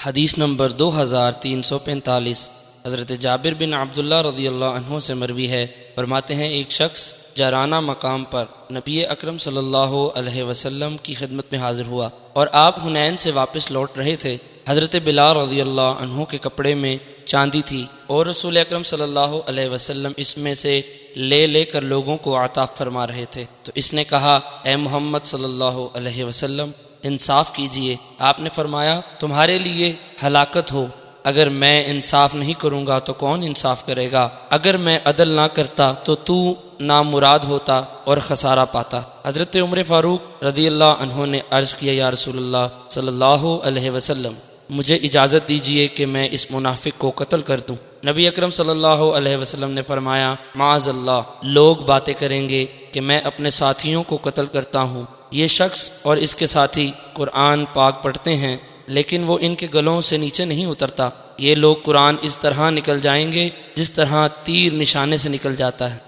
حدیث نمبر 2345 حضرت جابر بن عبداللہ رضی اللہ عنہ سے مروی ہے، فرماتے ہیں ایک شخص جارانہ مقام پر نبی اکرم صلی اللہ علیہ وسلم کی خدمت میں حاضر ہوا اور آپ حنین سے واپس لوٹ رہے تھے۔ حضرت بلال رضی اللہ عنہ کے کپڑے میں چاندی تھی اور رسول اکرم صلی اللہ علیہ وسلم اس میں سے لے کر لوگوں کو عطا فرما رہے تھے، تو اس نے کہا اے محمد صلی اللہ علیہ وسلم انصاف کیجئے۔ آپ نے فرمایا تمہارے لیے ہلاکت ہو، اگر میں انصاف نہیں کروں گا تو کون انصاف کرے گا؟ اگر میں عدل نہ کرتا تو نامراد ہوتا اور خسارہ پاتا۔ حضرت عمر فاروق رضی اللہ عنہ نے عرض کیا یا رسول اللہ صلی اللہ علیہ وسلم مجھے اجازت دیجئے کہ میں اس منافق کو قتل کر دوں۔ نبی اکرم صلی اللہ علیہ وسلم نے فرمایا معاذ اللہ، لوگ باتیں کریں گے کہ میں اپنے ساتھیوں کو قتل کرتا ہوں۔ یہ شخص اور اس کے ساتھی قرآن پاک پڑھتے ہیں لیکن وہ ان کے گلوں سے نیچے نہیں اترتا۔ یہ لوگ قرآن اس طرح نکل جائیں گے جس طرح تیر نشانے سے نکل جاتا ہے۔